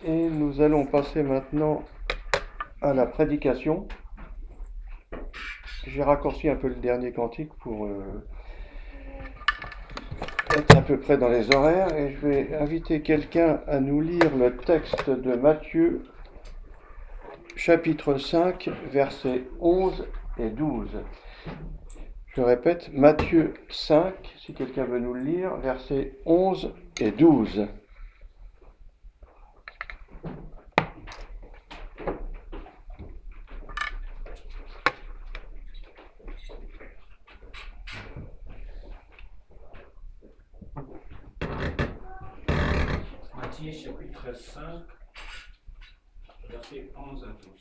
Et nous allons passer maintenant à la prédication. J'ai raccourci un peu le dernier cantique pour être à peu près dans les horaires, et je vais inviter quelqu'un à nous lire le texte de Matthieu, chapitre 5, versets 11 et 12. Je répète, Matthieu 5, si quelqu'un veut nous le lire, versets 11 et 12. Matthieu chapitre 5, versets 11 à 12.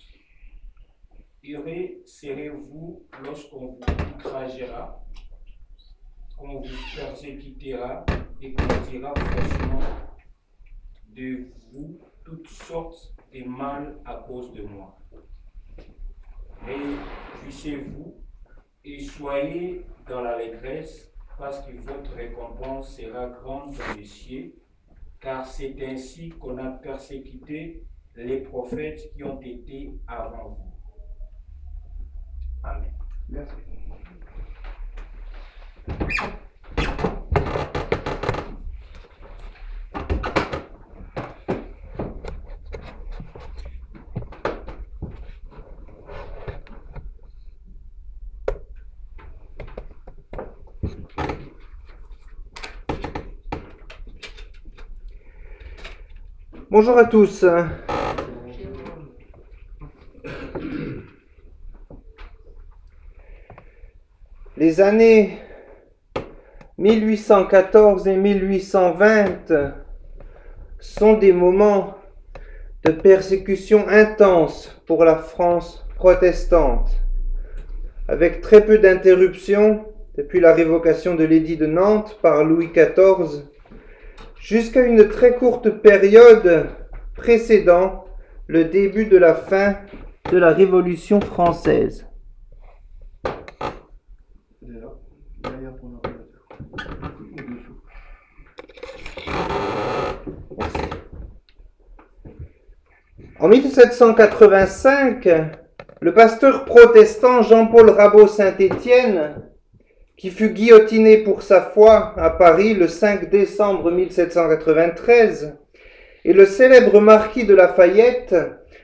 Heureux serez-vous lorsqu'on vous outragera, qu'on vous persécutera et qu'on dira faussement de vous toutes sortes de mal à cause de moi. Réjouissez-vous et soyez dans l'allégresse, parce que votre récompense sera grande dans les cieux, car c'est ainsi qu'on a persécuté les prophètes qui ont été avant vous. Amen. Merci. Bonjour à tous. Les années 1814 et 1820 sont des moments de persécution intense pour la France protestante, avec très peu d'interruptions depuis la révocation de l'édit de Nantes par Louis XIV, jusqu'à une très courte période précédant le début de la fin de la Révolution française. Derrière ton ordinateur. En 1785, le pasteur protestant Jean-Paul Rabot-Saint-Étienne, qui fut guillotiné pour sa foi à Paris le 5 décembre 1793, et le célèbre marquis de Lafayette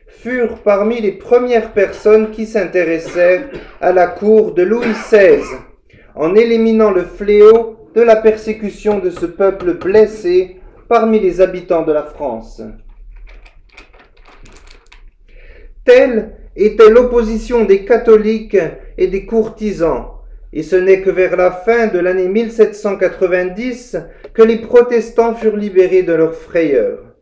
furent parmi les premières personnes qui s'intéressèrent à la cour de Louis XVI, en éliminant le fléau de la persécution de ce peuple blessé parmi les habitants de la France. Telle était l'opposition des catholiques et des courtisans, et ce n'est que vers la fin de l'année 1790 que les protestants furent libérés de leurs frayeurs.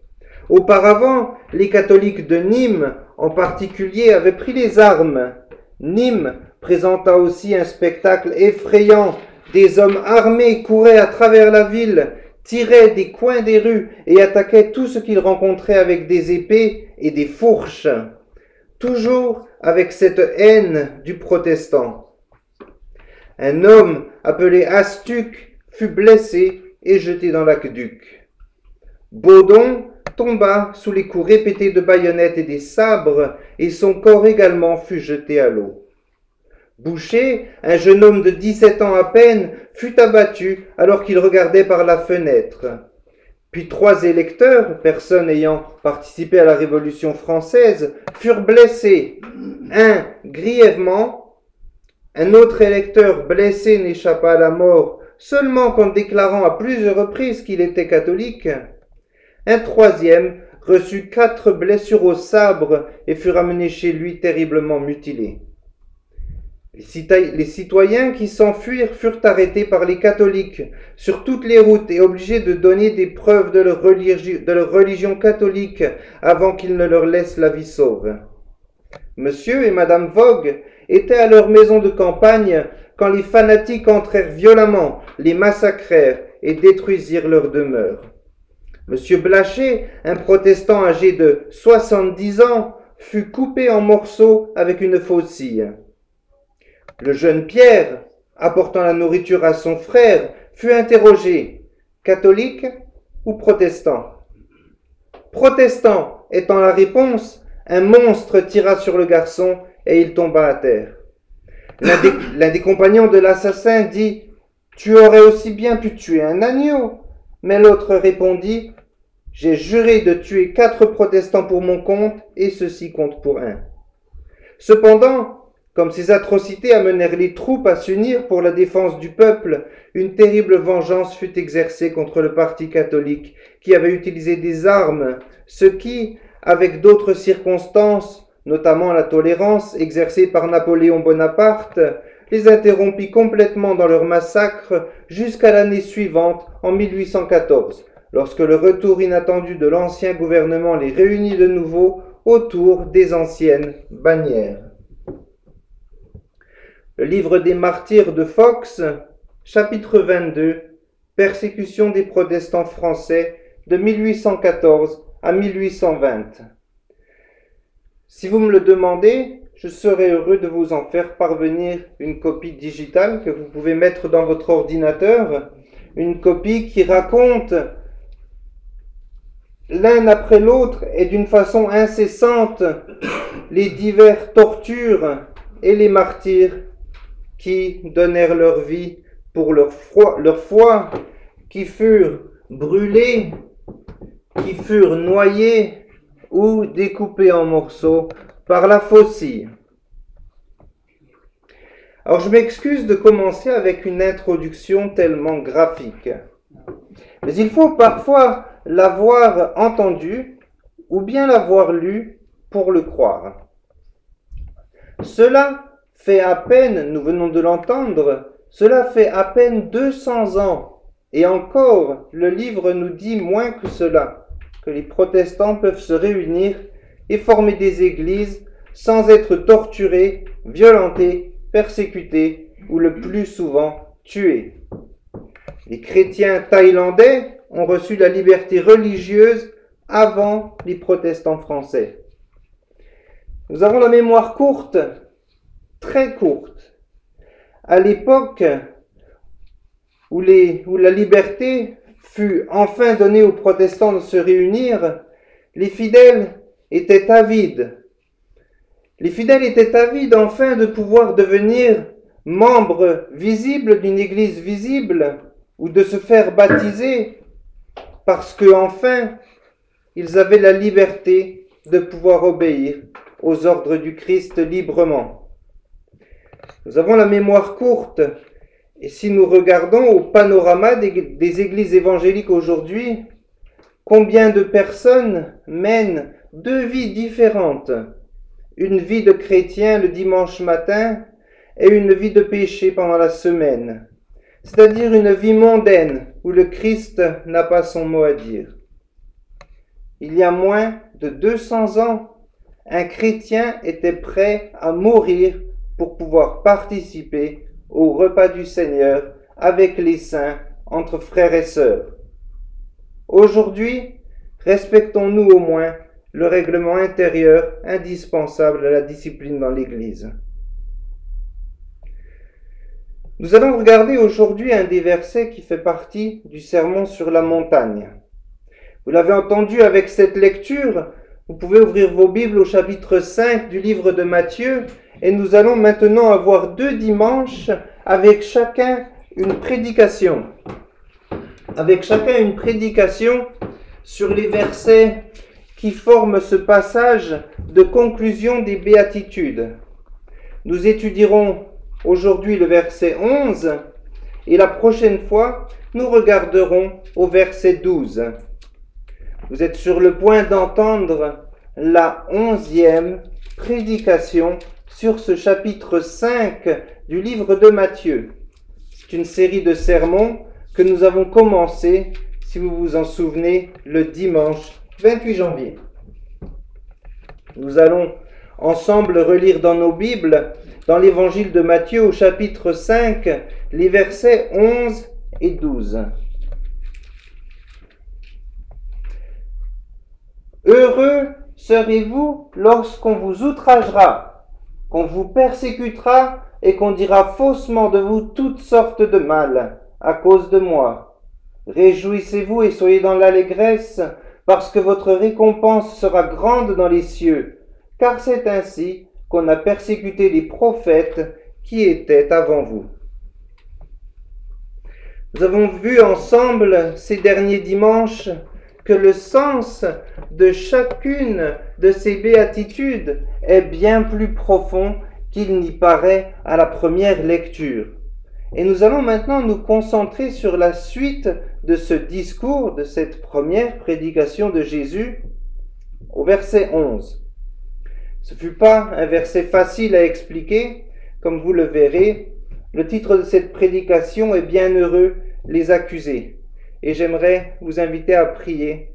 Auparavant, les catholiques de Nîmes, en particulier, avaient pris les armes. Nîmes présenta aussi un spectacle effrayant. Des hommes armés couraient à travers la ville, tiraient des coins des rues et attaquaient tout ce qu'ils rencontraient avec des épées et des fourches. Toujours avec cette haine du protestant. Un homme appelé Astuc fut blessé et jeté dans l'aqueduc. Baudon tomba sous les coups répétés de baïonnettes et des sabres, et son corps également fut jeté à l'eau. Boucher, un jeune homme de 17 ans à peine, fut abattu alors qu'il regardait par la fenêtre. Puis 3 électeurs, personnes ayant participé à la Révolution française, furent blessés. Un grièvement, un autre électeur blessé n'échappa à la mort seulement qu'en déclarant à plusieurs reprises qu'il était catholique. Un troisième reçut 4 blessures au sabre et fut ramené chez lui terriblement mutilé. Les citoyens qui s'enfuirent furent arrêtés par les catholiques sur toutes les routes et obligés de donner des preuves de leur religion catholique avant qu'ils ne leur laissent la vie sauve. Monsieur et Madame Vogue étaient à leur maison de campagne quand les fanatiques entrèrent violemment, les massacrèrent et détruisirent leur demeure. Monsieur Blacher, un protestant âgé de 70 ans, fut coupé en morceaux avec une faucille. Le jeune Pierre, apportant la nourriture à son frère, fut interrogé, catholique ou protestant? Protestant, étant la réponse, un monstre tira sur le garçon et il tomba à terre. L'un des compagnons de l'assassin dit « Tu aurais aussi bien pu tuer un agneau !» Mais l'autre répondit « J'ai juré de tuer 4 protestants pour mon compte, et ceci compte pour 1. » Cependant, comme ces atrocités amenèrent les troupes à s'unir pour la défense du peuple, une terrible vengeance fut exercée contre le parti catholique qui avait utilisé des armes, ce qui, avec d'autres circonstances, notamment la tolérance exercée par Napoléon Bonaparte, les interrompit complètement dans leur massacre jusqu'à l'année suivante, en 1814, lorsque le retour inattendu de l'ancien gouvernement les réunit de nouveau autour des anciennes bannières. Le livre des martyrs de Fox, chapitre 22, persécution des protestants français de 1814 à 1820. Si vous me le demandez, je serai heureux de vous en faire parvenir une copie digitale que vous pouvez mettre dans votre ordinateur, une copie qui raconte l'un après l'autre et d'une façon incessante les diverses tortures et les martyrs qui donnèrent leur vie pour leur foi, qui furent brûlés, qui furent noyés ou découpés en morceaux par la faucille. Alors je m'excuse de commencer avec une introduction tellement graphique, mais il faut parfois l'avoir entendu ou bien l'avoir lu pour le croire. Cela fait à peine, nous venons de l'entendre, cela fait à peine 200 ans, et encore le livre nous dit moins que cela, que les protestants peuvent se réunir et former des églises sans être torturés, violentés, persécutés ou le plus souvent tués. Les chrétiens thaïlandais ont reçu la liberté religieuse avant les protestants français. Nous avons la mémoire courte, très courte. À l'époque où la liberté fut enfin donnée aux protestants de se réunir, les fidèles étaient avides. Les fidèles étaient avides enfin de pouvoir devenir membres visibles d'une église visible ou de se faire baptiser parce que enfin ils avaient la liberté de pouvoir obéir aux ordres du Christ librement. Nous avons la mémoire courte, et si nous regardons au panorama des églises évangéliques aujourd'hui, combien de personnes mènent 2 vies différentes, une vie de chrétien le dimanche matin et une vie de péché pendant la semaine, c'est-à-dire une vie mondaine où le Christ n'a pas son mot à dire. Il y a moins de 200 ans, un chrétien était prêt à mourir pour pouvoir participer au repas du Seigneur avec les saints entre frères et sœurs. Aujourd'hui, respectons-nous au moins le règlement intérieur indispensable à la discipline dans l'Église. Nous allons regarder aujourd'hui un des versets qui fait partie du sermon sur la montagne. Vous l'avez entendu avec cette lecture, vous pouvez ouvrir vos Bibles au chapitre 5 du livre de Matthieu, et nous allons maintenant avoir 2 dimanches avec chacun une prédication. Avec chacun une prédication sur les versets qui forment ce passage de conclusion des béatitudes. Nous étudierons aujourd'hui le verset 11 et la prochaine fois, nous regarderons au verset 12. Vous êtes sur le point d'entendre la 11e prédication sur ce chapitre 5 du livre de Matthieu. C'est une série de sermons que nous avons commencé, si vous vous en souvenez, le dimanche 28 janvier. Nous allons ensemble relire dans nos Bibles, dans l'évangile de Matthieu au chapitre 5, les versets 11 et 12. Heureux serez-vous lorsqu'on vous outragera, qu'on vous persécutera et qu'on dira faussement de vous toutes sortes de mal à cause de moi. Réjouissez-vous et soyez dans l'allégresse, parce que votre récompense sera grande dans les cieux, car c'est ainsi qu'on a persécuté les prophètes qui étaient avant vous. Nous avons vu ensemble ces derniers dimanches que le sens de chacune de ces béatitudes est bien plus profond qu'il n'y paraît à la première lecture. Et nous allons maintenant nous concentrer sur la suite de ce discours, de cette première prédication de Jésus, au verset 11. Ce ne fut pas un verset facile à expliquer, comme vous le verrez. Le titre de cette prédication est « Bienheureux les accusés ». Et j'aimerais vous inviter à prier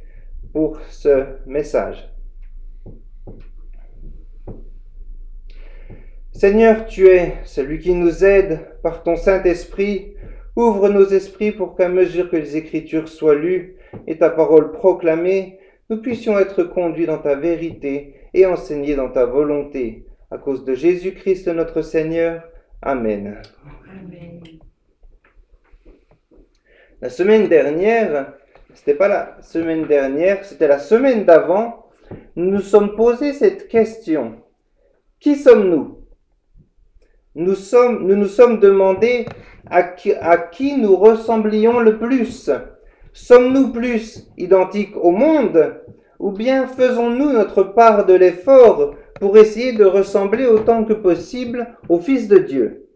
pour ce message. Seigneur, tu es celui qui nous aide par ton Saint-Esprit. Ouvre nos esprits pour qu'à mesure que les Écritures soient lues et ta parole proclamée, nous puissions être conduits dans ta vérité et enseignés dans ta volonté. À cause de Jésus-Christ notre Seigneur. Amen. Amen. La semaine dernière, c'était pas la semaine dernière, c'était la semaine d'avant, nous nous sommes posé cette question. Qui sommes-nous ? Nous nous sommes demandé à qui nous ressemblions le plus. Sommes-nous plus identiques au monde ou bien faisons-nous notre part de l'effort pour essayer de ressembler autant que possible au Fils de Dieu ?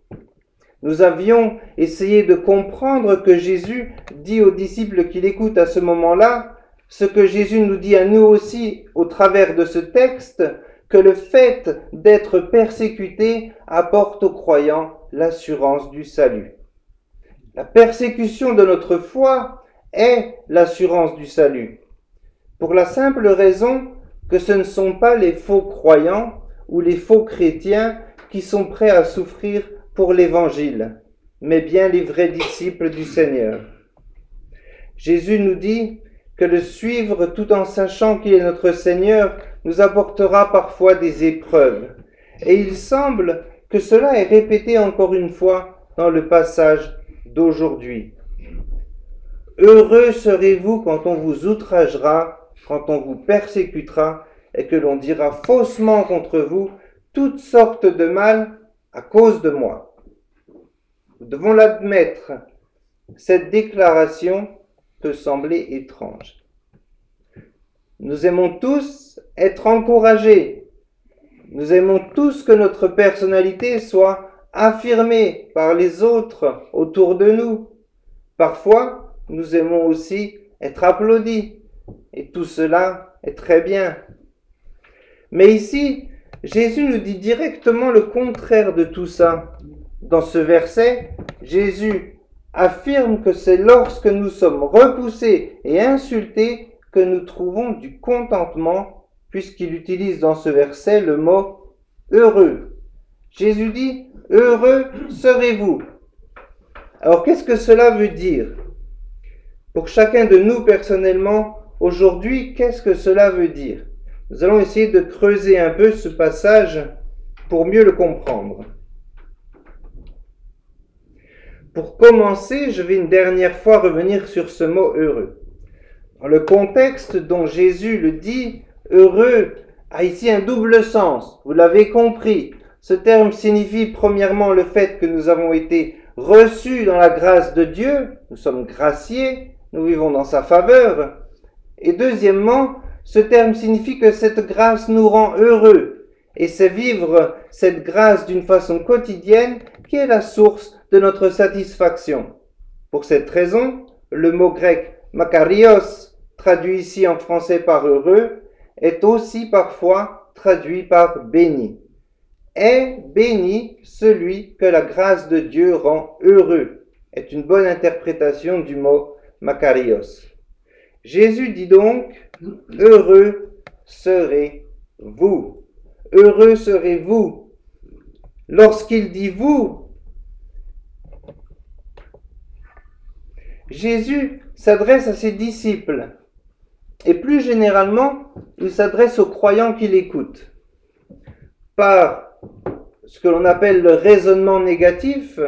Nous avions essayé de comprendre que Jésus dit aux disciples qui l'écoutent à ce moment-là, ce que Jésus nous dit à nous aussi au travers de ce texte, que le fait d'être persécuté apporte aux croyants l'assurance du salut. La persécution de notre foi est l'assurance du salut, pour la simple raison que ce ne sont pas les faux croyants ou les faux chrétiens qui sont prêts à souffrir pour l'Évangile, mais bien les vrais disciples du Seigneur. Jésus nous dit que le suivre tout en sachant qu'il est notre Seigneur nous apportera parfois des épreuves. Et il semble que cela est répété encore une fois dans le passage d'aujourd'hui. Heureux serez-vous quand on vous outragera, quand on vous persécutera et que l'on dira faussement contre vous toutes sortes de mal à cause de moi. Nous devons l'admettre, cette déclaration peut sembler étrange. Nous aimons tous être encouragés. Nous aimons tous que notre personnalité soit affirmée par les autres autour de nous. Parfois, nous aimons aussi être applaudis. Et tout cela est très bien. Mais ici, Jésus nous dit directement le contraire de tout ça. Dans ce verset, Jésus affirme que c'est lorsque nous sommes repoussés et insultés que nous trouvons du contentement, puisqu'il utilise dans ce verset le mot « heureux ». Jésus dit « heureux serez-vous ». Alors qu'est-ce que cela veut dire ? Pour chacun de nous personnellement, aujourd'hui, qu'est-ce que cela veut dire ? Nous allons essayer de creuser un peu ce passage pour mieux le comprendre. Pour commencer, je vais une dernière fois revenir sur ce mot « heureux ». Dans le contexte dont Jésus le dit, « heureux » a ici un double sens. Vous l'avez compris. Ce terme signifie premièrement le fait que nous avons été reçus dans la grâce de Dieu, nous sommes graciés, nous vivons dans sa faveur. Et deuxièmement, ce terme signifie que cette grâce nous rend heureux. Et c'est vivre cette grâce d'une façon quotidienne qui est la source de notre satisfaction. Pour cette raison, le mot grec makarios, traduit ici en français par heureux, est aussi parfois traduit par béni. Est béni celui que la grâce de Dieu rend heureux, est une bonne interprétation du mot makarios. Jésus dit donc, heureux serez-vous. Heureux serez-vous. Lorsqu'il dit vous, Jésus s'adresse à ses disciples et plus généralement, il s'adresse aux croyants qui l'écoutent. Par ce que l'on appelle le raisonnement négatif,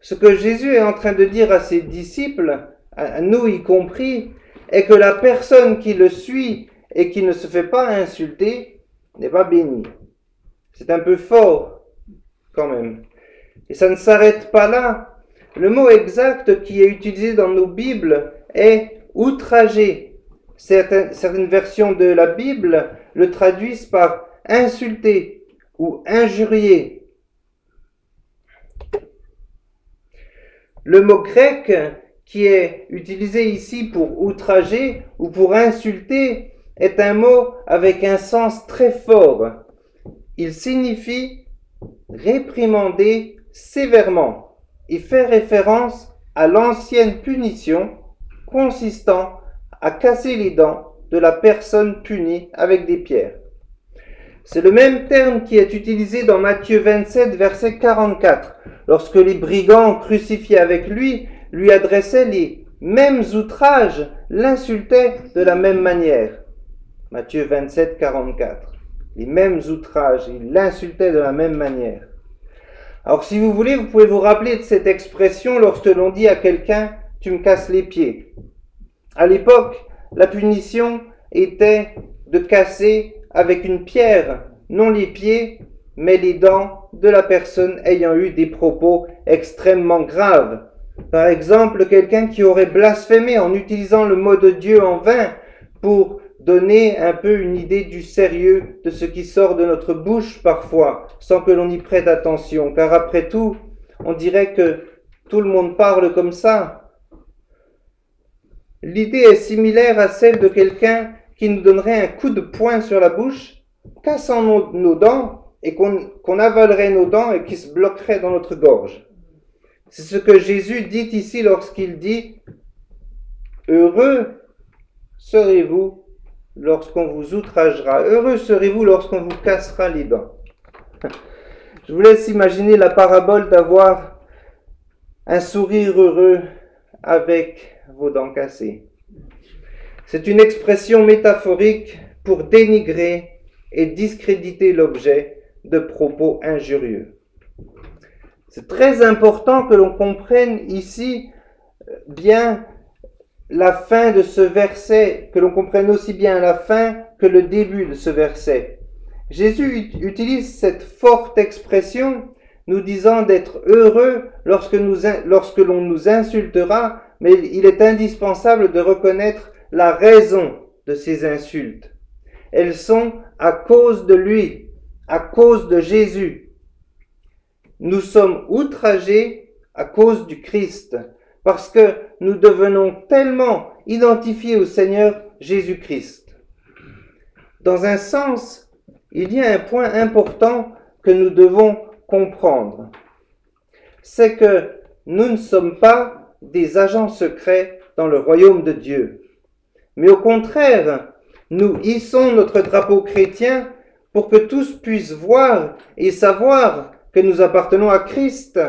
ce que Jésus est en train de dire à ses disciples, à nous y compris, est que la personne qui le suit et qui ne se fait pas insulter n'est pas bénie. C'est un peu fort, quand même. Et ça ne s'arrête pas là. Le mot exact qui est utilisé dans nos Bibles est outrager. Certaines versions de la Bible le traduisent par insulter ou injurier. Le mot grec qui est utilisé ici pour outrager ou pour insulter est un mot avec un sens très fort. Il signifie réprimander sévèrement et fait référence à l'ancienne punition consistant à casser les dents de la personne punie avec des pierres. C'est le même terme qui est utilisé dans Matthieu 27, verset 44, lorsque les brigands crucifiés avec lui adressaient les mêmes outrages, l'insultaient de la même manière. Matthieu 27, 44. Les mêmes outrages, ils l'insultaient de la même manière. Alors si vous voulez, vous pouvez vous rappeler de cette expression lorsque l'on dit à quelqu'un « tu me casses les pieds ». À l'époque, la punition était de casser avec une pierre, non les pieds, mais les dents de la personne ayant eu des propos extrêmement graves. Par exemple, quelqu'un qui aurait blasphémé en utilisant le mot de Dieu en vain pour donner un peu une idée du sérieux de ce qui sort de notre bouche parfois, sans que l'on y prête attention, car après tout, on dirait que tout le monde parle comme ça. L'idée est similaire à celle de quelqu'un qui nous donnerait un coup de poing sur la bouche, cassant nos dents, et qu'on avalerait nos dents et qui se bloquerait dans notre gorge. C'est ce que Jésus dit ici lorsqu'il dit « Heureux serez-vous lorsqu'on vous outragera. Heureux serez-vous lorsqu'on vous cassera les dents. » Je vous laisse imaginer la parabole d'avoir un sourire heureux avec vos dents cassées. C'est une expression métaphorique pour dénigrer et discréditer l'objet de propos injurieux. C'est très important que l'on comprenne ici bien la fin de ce verset, que l'on comprenne aussi bien la fin que le début de ce verset. Jésus utilise cette forte expression nous disant d'être heureux lorsque l'on nous insultera, mais il est indispensable de reconnaître la raison de ces insultes. Elles sont à cause de lui, à cause de Jésus. Nous sommes outragés à cause du Christ, parce que nous devenons tellement identifiés au Seigneur Jésus-Christ. Dans un sens, il y a un point important que nous devons comprendre. C'est que nous ne sommes pas des agents secrets dans le royaume de Dieu. Mais au contraire, nous hissons notre drapeau chrétien pour que tous puissent voir et savoir que nous appartenons à Christ.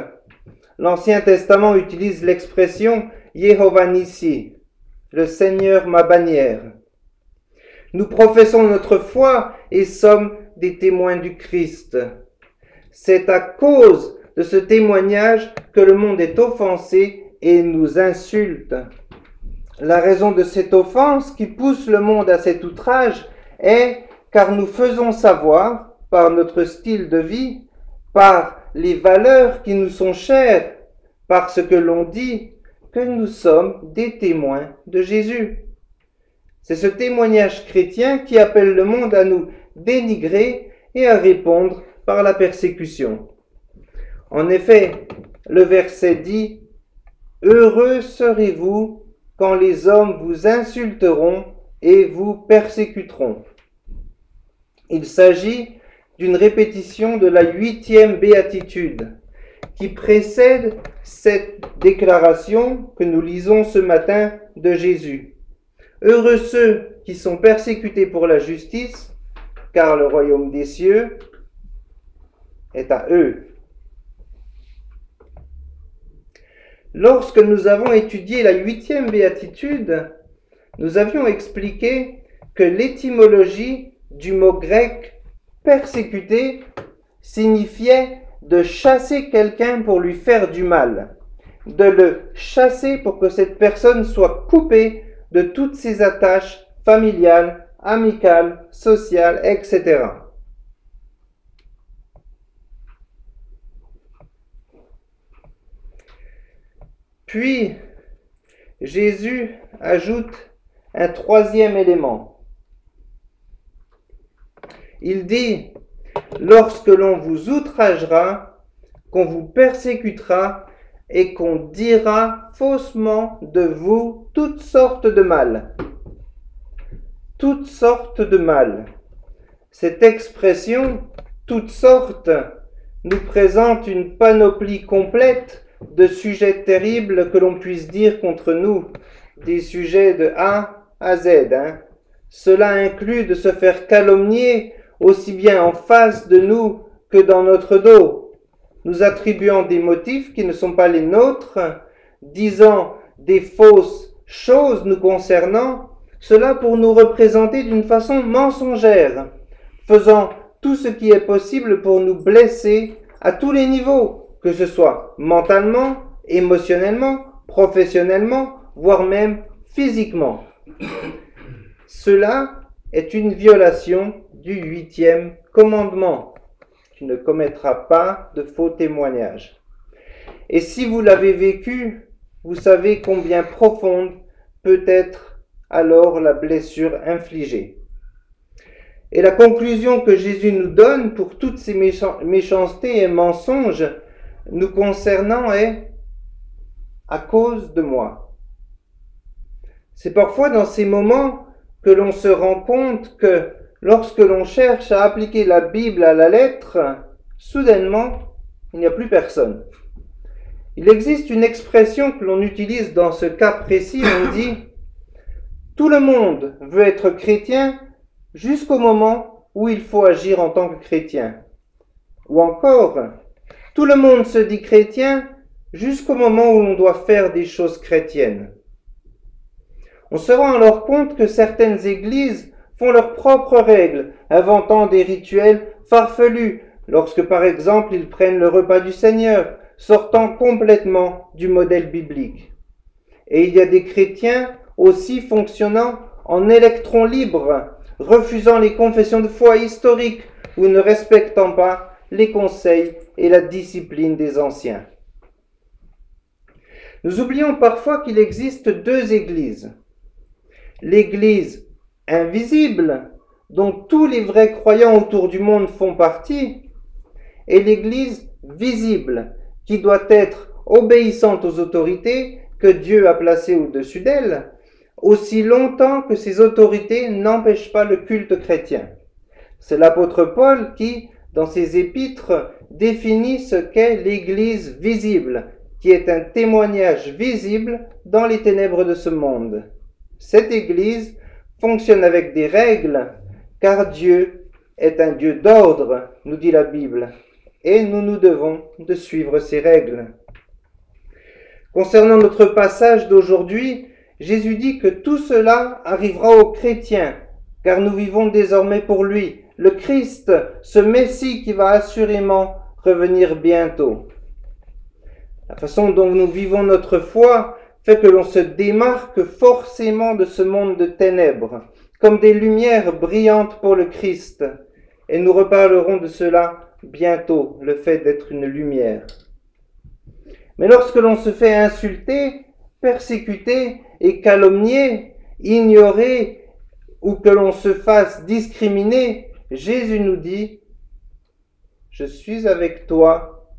L'Ancien Testament utilise l'expression « Yehovah Nissi », le Seigneur ma bannière. Nous professons notre foi et sommes des témoins du Christ. C'est à cause de ce témoignage que le monde est offensé et nous insulte. La raison de cette offense qui pousse le monde à cet outrage est car nous faisons savoir, par notre style de vie, par les valeurs qui nous sont chères, par ce que l'on dit, que nous sommes des témoins de Jésus. C'est ce témoignage chrétien qui appelle le monde à nous dénigrer et à répondre par la persécution. En effet, le verset dit « Heureux serez-vous quand les hommes vous insulteront et vous persécuteront. » Il s'agit d'une répétition de la 8e béatitude qui précède cette déclaration que nous lisons ce matin de Jésus. Heureux ceux qui sont persécutés pour la justice, car le royaume des cieux est à eux. Lorsque nous avons étudié la 8e béatitude, nous avions expliqué que l'étymologie du mot grec « persécuter » signifiait de chasser quelqu'un pour lui faire du mal, de le chasser pour que cette personne soit coupée de toutes ses attaches familiales, amicales, sociales, etc. Puis, Jésus ajoute un troisième élément. Il dit, lorsque l'on vous outragera, qu'on vous persécutera et qu'on dira faussement de vous toutes sortes de mal. Toutes sortes de mal. Cette expression, toutes sortes, nous présente une panoplie complète de sujets terribles que l'on puisse dire contre nous, des sujets de A à Z. Cela inclut de se faire calomnier aussi bien en face de nous que dans notre dos, nous attribuant des motifs qui ne sont pas les nôtres, disant des fausses choses nous concernant, cela pour nous représenter d'une façon mensongère, faisant tout ce qui est possible pour nous blesser à tous les niveaux, que ce soit mentalement, émotionnellement, professionnellement, voire même physiquement. Cela est une violation du 8e commandement. Tu ne commettras pas de faux témoignages. Et si vous l'avez vécu, vous savez combien profonde peut être alors la blessure infligée. Et la conclusion que Jésus nous donne pour toutes ces méchancetés et mensonges nous concernant est « à cause de moi ». C'est parfois dans ces moments que l'on se rend compte que lorsque l'on cherche à appliquer la Bible à la lettre, soudainement, il n'y a plus personne. Il existe une expression que l'on utilise dans ce cas précis, on dit « tout le monde veut être chrétien jusqu'au moment où il faut agir en tant que chrétien ». Ou encore « tout le monde se dit chrétien jusqu'au moment où l'on doit faire des choses chrétiennes ». On se rend alors compte que certaines églises font leurs propres règles, inventant des rituels farfelus, lorsque par exemple ils prennent le repas du Seigneur, sortant complètement du modèle biblique. Et il y a des chrétiens aussi fonctionnant en électrons libres, refusant les confessions de foi historiques ou ne respectant pas les conseils et la discipline des anciens. Nous oublions parfois qu'il existe deux églises. L'Église invisible, dont tous les vrais croyants autour du monde font partie, et l'Église visible, qui doit être obéissante aux autorités que Dieu a placées au-dessus d'elle, aussi longtemps que ces autorités n'empêchent pas le culte chrétien. C'est l'apôtre Paul qui, dans ses épîtres, définit ce qu'est l'Église visible, qui est un témoignage visible dans les ténèbres de ce monde. Cette Église fonctionne avec des règles, car Dieu est un Dieu d'ordre, nous dit la Bible, et nous devons de suivre ces règles. Concernant notre passage d'aujourd'hui, Jésus dit que tout cela arrivera aux chrétiens, car nous vivons désormais pour lui, le Christ, ce Messie qui va assurément revenir bientôt. La façon dont nous vivons notre foi fait que l'on se démarque forcément de ce monde de ténèbres, comme des lumières brillantes pour le Christ. Et nous reparlerons de cela bientôt, le fait d'être une lumière. Mais lorsque l'on se fait insulter, persécuter et calomnier, ignorer ou que l'on se fasse discriminer, Jésus nous dit « Je suis avec toi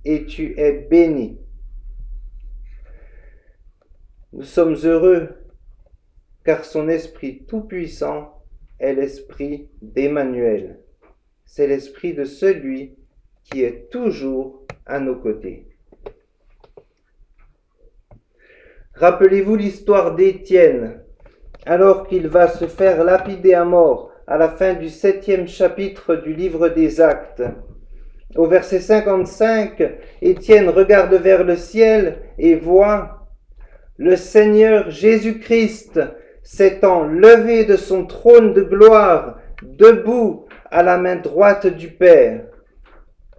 et tu es béni ». Nous sommes heureux, car son Esprit Tout-Puissant est l'Esprit d'Emmanuel. C'est l'Esprit de celui qui est toujours à nos côtés. Rappelez-vous l'histoire d'Étienne, alors qu'il va se faire lapider à mort à la fin du 7e chapitre du livre des Actes. Au verset 55, Étienne regarde vers le ciel et voit le Seigneur Jésus-Christ s'étant levé de son trône de gloire, debout à la main droite du Père.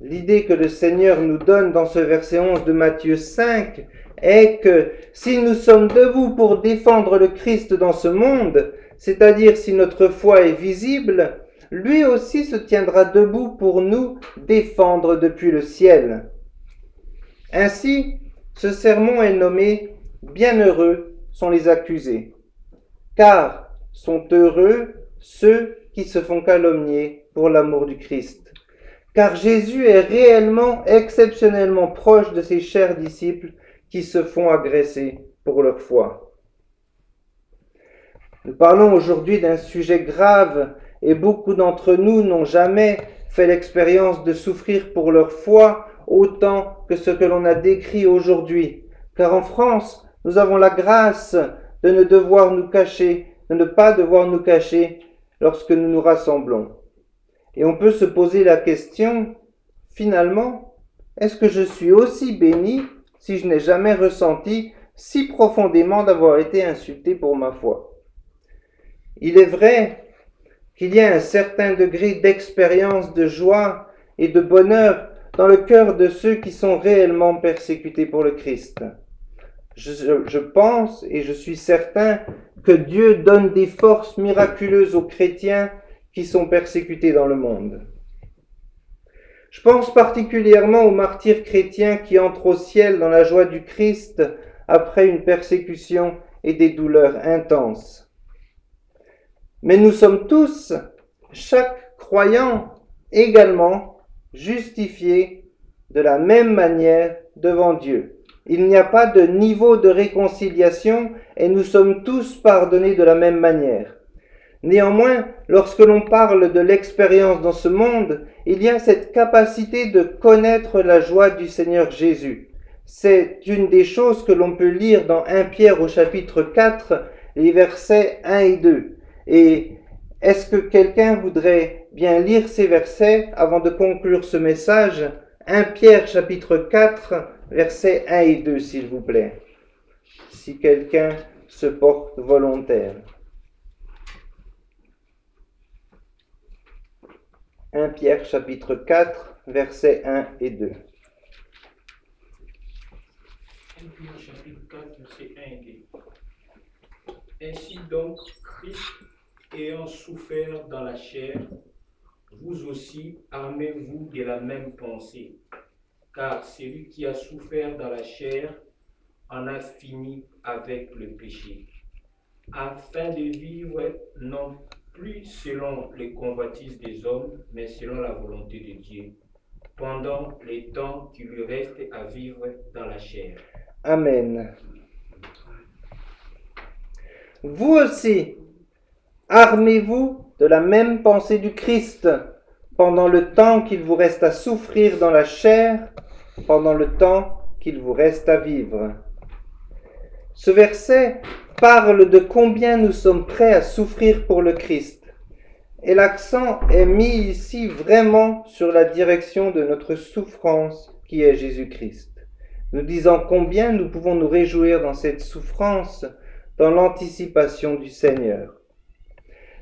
L'idée que le Seigneur nous donne dans ce verset 11 de Matthieu 5 est que si nous sommes debout pour défendre le Christ dans ce monde, c'est-à-dire si notre foi est visible, lui aussi se tiendra debout pour nous défendre depuis le ciel. Ainsi, ce sermon est nommé « Bienheureux sont les accusés », car sont heureux ceux qui se font calomnier pour l'amour du Christ. Car Jésus est réellement, exceptionnellement proche de ses chers disciples qui se font agresser pour leur foi. Nous parlons aujourd'hui d'un sujet grave et beaucoup d'entre nous n'ont jamais fait l'expérience de souffrir pour leur foi autant que ce que l'on a décrit aujourd'hui. Car en France, nous avons la grâce de ne pas devoir nous cacher lorsque nous nous rassemblons. Et on peut se poser la question, finalement, est-ce que je suis aussi béni si je n'ai jamais ressenti si profondément d'avoir été insulté pour ma foi? Il est vrai qu'il y a un certain degré d'expérience, de joie et de bonheur dans le cœur de ceux qui sont réellement persécutés pour le Christ. Je pense et je suis certain que Dieu donne des forces miraculeuses aux chrétiens qui sont persécutés dans le monde. Je pense particulièrement aux martyrs chrétiens qui entrent au ciel dans la joie du Christ après une persécution et des douleurs intenses. Mais nous sommes tous, chaque croyant également, justifiés de la même manière devant Dieu. Il n'y a pas de niveau de réconciliation et nous sommes tous pardonnés de la même manière. Néanmoins, lorsque l'on parle de l'expérience dans ce monde, il y a cette capacité de connaître la joie du Seigneur Jésus. C'est une des choses que l'on peut lire dans 1 Pierre au chapitre 4, les versets 1 et 2. Et est-ce que quelqu'un voudrait bien lire ces versets avant de conclure ce message? 1 Pierre chapitre 4, versets 1 et 2, s'il vous plaît. Si quelqu'un se porte volontaire. 1 Pierre chapitre 4, versets 1 et 2. 1 Pierre chapitre 4, versets 1 et 2. Ainsi donc, Christ ayant souffert dans la chair, vous aussi armez-vous de la même pensée. Car celui qui a souffert dans la chair en a fini avec le péché, afin de vivre non plus selon les convoitises des hommes, mais selon la volonté de Dieu, pendant les temps qui lui restent à vivre dans la chair. Amen. Vous aussi, armez-vous de la même pensée du Christ, pendant le temps qu'il vous reste à souffrir dans la chair, pendant le temps qu'il vous reste à vivre. Ce verset parle de combien nous sommes prêts à souffrir pour le Christ. Et l'accent est mis ici vraiment sur la direction de notre souffrance qui est Jésus-Christ. Nous disons combien nous pouvons nous réjouir dans cette souffrance, dans l'anticipation du Seigneur.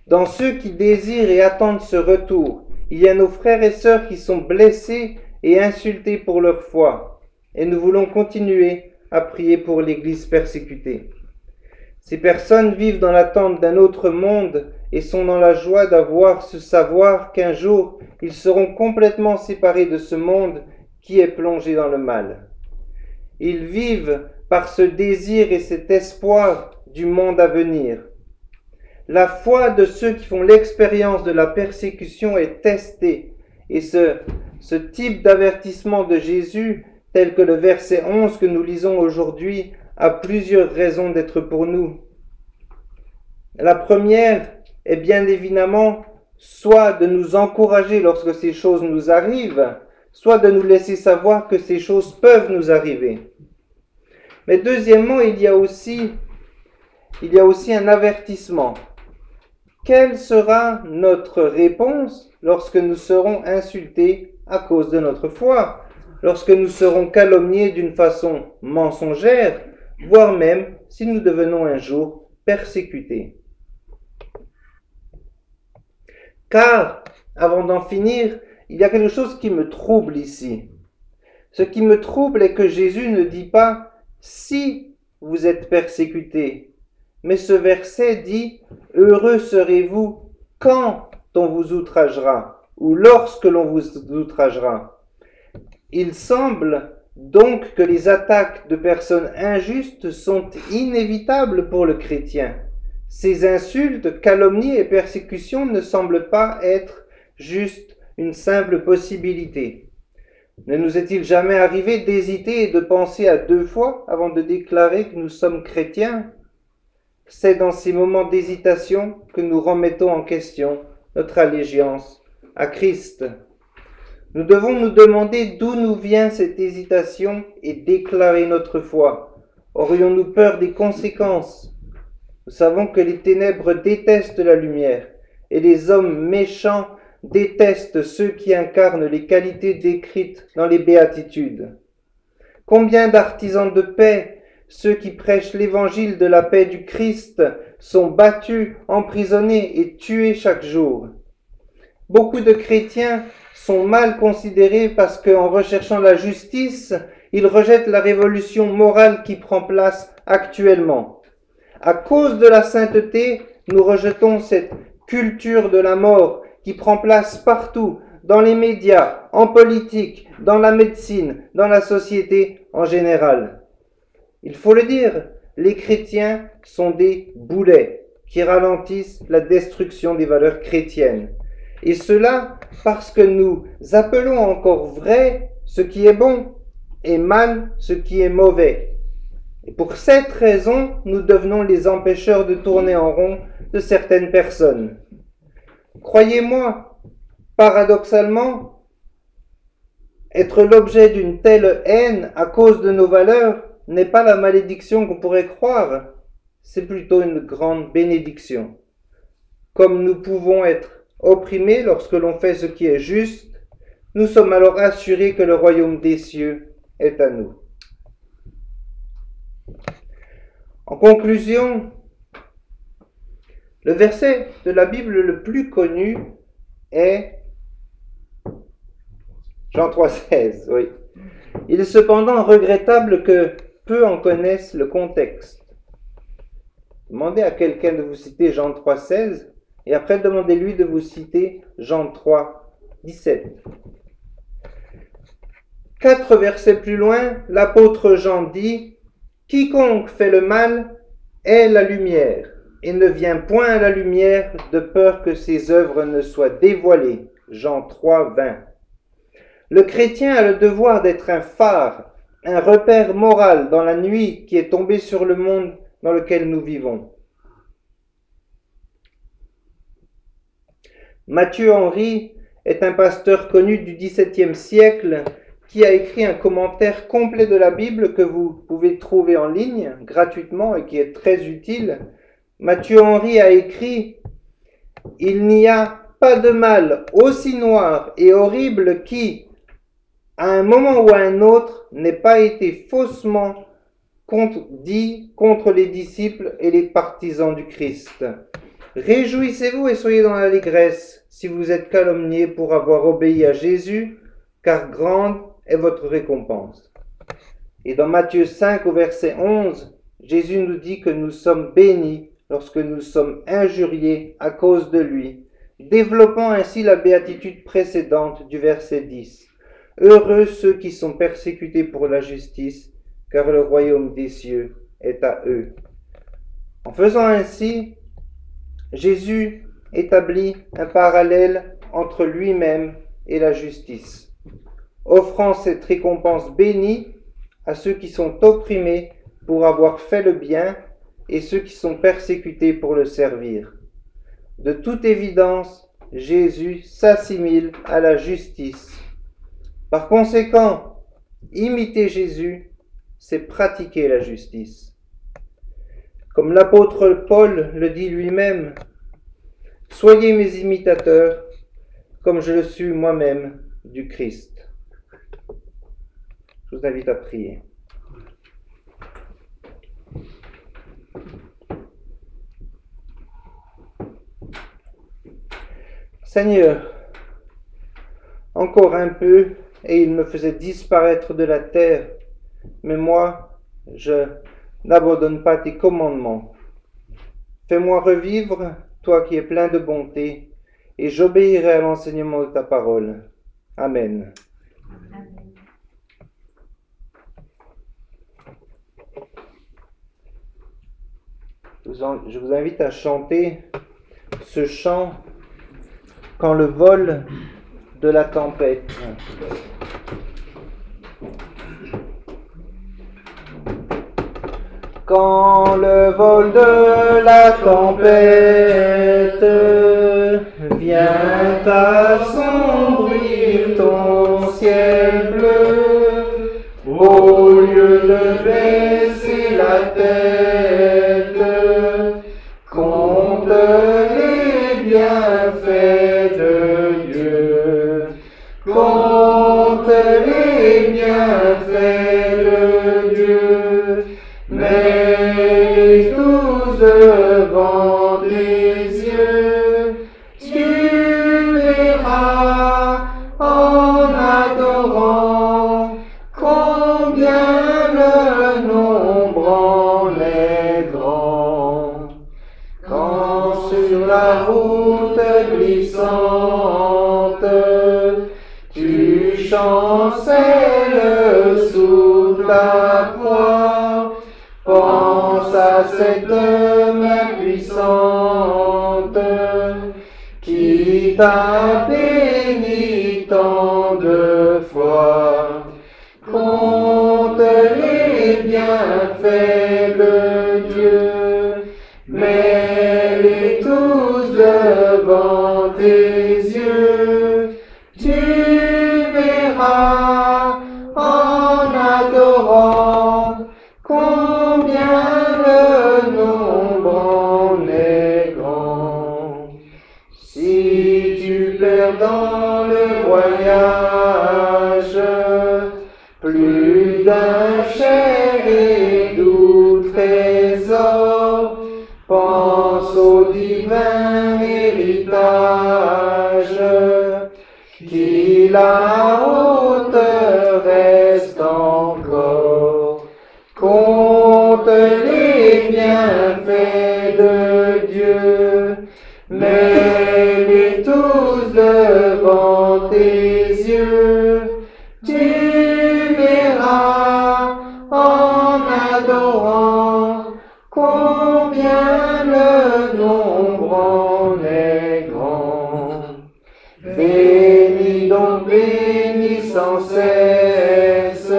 Dans ceux qui désirent et attendent ce retour, il y a nos frères et sœurs qui sont blessés et insultés pour leur foi. Et nous voulons continuer à prier pour l'Église persécutée. Ces personnes vivent dans l'attente d'un autre monde et sont dans la joie d'avoir ce savoir qu'un jour ils seront complètement séparés de ce monde qui est plongé dans le mal. Ils vivent par ce désir et cet espoir du monde à venir. La foi de ceux qui font l'expérience de la persécution est testée et ce type d'avertissement de Jésus, tel que le verset 11 que nous lisons aujourd'hui, a plusieurs raisons d'être pour nous. La première est bien évidemment soit de nous encourager lorsque ces choses nous arrivent, soit de nous laisser savoir que ces choses peuvent nous arriver. Mais deuxièmement, il y a aussi un avertissement. Quelle sera notre réponse lorsque nous serons insultés à cause de notre foi, lorsque nous serons calomniés d'une façon mensongère, voire même si nous devenons un jour persécutés? Car, avant d'en finir, il y a quelque chose qui me trouble ici. Ce qui me trouble est que Jésus ne dit pas « si vous êtes persécutés », mais ce verset dit « heureux serez-vous quand on vous outragera ou lorsque l'on vous outragera ». Il semble donc que les attaques de personnes injustes sont inévitables pour le chrétien. Ces insultes, calomnies et persécutions ne semblent pas être juste une simple possibilité. Ne nous est-il jamais arrivé d'hésiter et de penser à 2 fois avant de déclarer que nous sommes chrétiens? C'est dans ces moments d'hésitation que nous remettons en question notre allégeance à Christ. Nous devons nous demander d'où nous vient cette hésitation et déclarer notre foi. Aurions-nous peur des conséquences? Nous savons que les ténèbres détestent la lumière et les hommes méchants détestent ceux qui incarnent les qualités décrites dans les béatitudes. Combien d'artisans de paix, ceux qui prêchent l'évangile de la paix du Christ, sont battus, emprisonnés et tués chaque jour? Beaucoup de chrétiens sont mal considérés parce qu'en recherchant la justice, ils rejettent la révolution morale qui prend place actuellement. À cause de la sainteté, nous rejetons cette culture de la mort qui prend place partout, dans les médias, en politique, dans la médecine, dans la société en général. Il faut le dire, les chrétiens sont des boulets qui ralentissent la destruction des valeurs chrétiennes. Et cela parce que nous appelons encore vrai ce qui est bon et mal ce qui est mauvais. Et pour cette raison, nous devenons les empêcheurs de tourner en rond de certaines personnes. Croyez-moi, paradoxalement, être l'objet d'une telle haine à cause de nos valeurs n'est pas la malédiction qu'on pourrait croire, c'est plutôt une grande bénédiction. Comme nous pouvons être opprimés lorsque l'on fait ce qui est juste, nous sommes alors assurés que le royaume des cieux est à nous. En conclusion, le verset de la Bible le plus connu est Jean 3,16, oui. Il est cependant regrettable que peu en connaissent le contexte. Demandez à quelqu'un de vous citer Jean 3,16 et après demandez-lui de vous citer Jean 3,17. 4 versets plus loin, l'apôtre Jean dit « Quiconque fait le mal est la lumière, et ne vient point à la lumière de peur que ses œuvres ne soient dévoilées. » Jean 3, 20. Le chrétien a le devoir d'être un phare, un repère moral dans la nuit qui est tombée sur le monde dans lequel nous vivons. Matthieu Henry est un pasteur connu du XVIIe siècle qui a écrit un commentaire complet de la Bible que vous pouvez trouver en ligne gratuitement et qui est très utile. Matthieu Henry a écrit « Il n'y a pas de mal aussi noir et horrible qui, à un moment ou à un autre, n'ait pas été faussement dit contre les disciples et les partisans du Christ. Réjouissez-vous et soyez dans l'allégresse si vous êtes calomniés pour avoir obéi à Jésus, car grande est votre récompense. » Et dans Matthieu 5 au verset 11, Jésus nous dit que nous sommes bénis lorsque nous sommes injuriés à cause de lui, développant ainsi la béatitude précédente du verset 10. Heureux ceux qui sont persécutés pour la justice, car le royaume des cieux est à eux. En faisant ainsi, Jésus établit un parallèle entre lui-même et la justice, offrant cette récompense bénie à ceux qui sont opprimés pour avoir fait le bien et ceux qui sont persécutés pour le servir. De toute évidence, Jésus s'assimile à la justice. Par conséquent, imiter Jésus, c'est pratiquer la justice. Comme l'apôtre Paul le dit lui-même, « Soyez mes imitateurs, comme je le suis moi-même du Christ. » Je vous invite à prier. Seigneur, Encore un peu, et il me faisait disparaître de la terre. Mais moi, je n'abandonne pas tes commandements. Fais-moi revivre, toi qui es plein de bonté, et j'obéirai à l'enseignement de ta parole. Amen. Je vous invite à chanter ce chant « Quand le vol de la tempête ». Quand le vol de la tempête vient assombrir ton ciel bleu, au lieu de baisser la tête, compte les bienfaits de Dieu, compte les bienfaits de Dieu, mets tous devant tes yeux, tu verras en adorant combien le nombre en est grand. Quand sur la route glissante, tu chancelles sous ta proie, pense à cette main puissante qui t'a béni tant de fois. Compte les bienfaits de Dieu, mets-les tous devant tes yeux, tu verras en adorant combien le nombre en est grand. Si tu perds dans le voyage plus d'un cher et doux trésor, pense au divin héritage qui là-haut te reste encore. Compte les bienfaits de Dieu, mets-les tous devant tes yeux, tu verras en adorant combien le nombre en est grand. Bénis donc, bénis sans cesse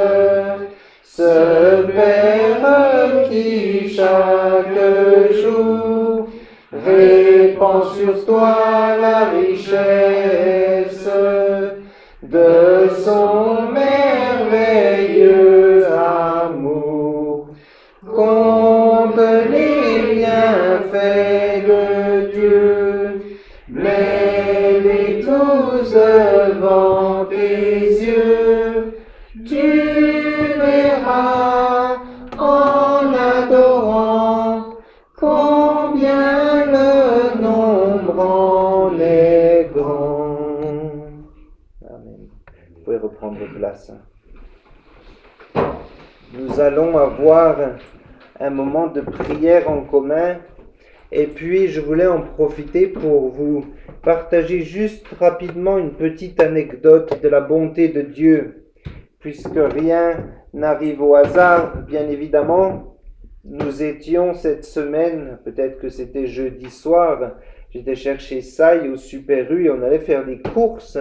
ce Père qui chaque jour répand sur toi la richesse de son merveilleux amour. Compte les bienfaits de Dieu, mets-les tous devant tes yeux, tu verras en adorant combien le nombre en est grand. Amen. Vous pouvez reprendre place. Nous allons avoir un moment de prière en commun, et puis je voulais en profiter pour vous partager juste rapidement une petite anecdote de la bonté de Dieu, puisque rien n'arrive au hasard, bien évidemment. Nous étions cette semaine, peut-être que c'était jeudi soir, j'étais chercher Saï au Super U et on allait faire des courses.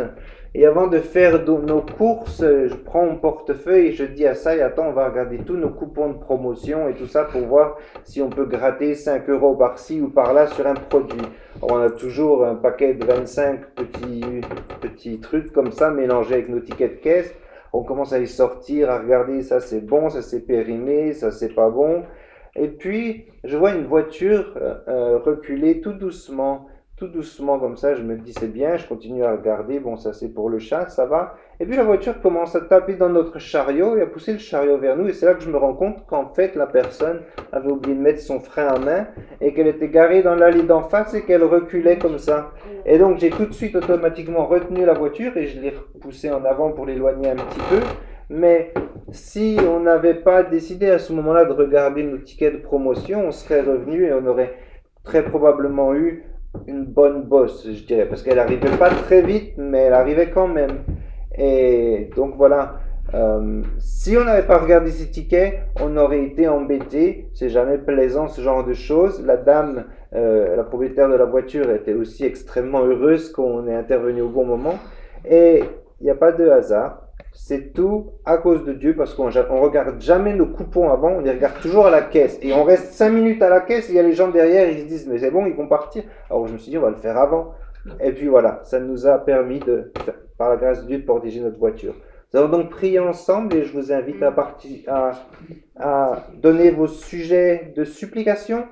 Et avant de faire nos courses, je prends mon portefeuille et je dis à Saï, attends, on va regarder tous nos coupons de promotion et tout ça pour voir si on peut gratter 5 € par-ci ou par-là sur un produit. Alors, on a toujours un paquet de 25 petits trucs comme ça mélangés avec nos tickets de caisse. On commence à y sortir, à regarder, ça c'est bon, ça c'est périmé, ça c'est pas bon. Et puis, je vois une voiture reculer tout doucement tout doucement comme ça, je me dis c'est bien, je continue à regarder, bon ça c'est pour le chat, ça va. Et puis la voiture commence à taper dans notre chariot et à pousser le chariot vers nous. Et c'est là que je me rends compte qu'en fait la personne avait oublié de mettre son frein à main et qu'elle était garée dans l'allée d'en face et qu'elle reculait comme ça. Et donc j'ai tout de suite automatiquement retenu la voiture et je l'ai repoussée en avant pour l'éloigner un petit peu. Mais si on n'avait pas décidé à ce moment-là de regarder nos tickets de promotion, on serait revenu et on aurait très probablement eu une bonne bosse, je dirais, parce qu'elle arrivait pas très vite, mais elle arrivait quand même. Et donc voilà, si on n'avait pas regardé ces tickets, on aurait été embêté. C'est jamais plaisant ce genre de choses. La dame, la propriétaire de la voiture, était aussi extrêmement heureuse qu'on ait intervenu au bon moment. Et il n'y a pas de hasard. C'est tout à cause de Dieu, parce qu'on regarde jamais nos coupons avant, on les regarde toujours à la caisse. Et on reste 5 minutes à la caisse, et il y a les gens derrière, ils se disent, mais c'est bon, ils vont partir. Alors je me suis dit, on va le faire avant. Et puis voilà, ça nous a permis, par la grâce de Dieu, de protéger notre voiture. Nous allons donc prier ensemble, et je vous invite à donner vos sujets de supplication.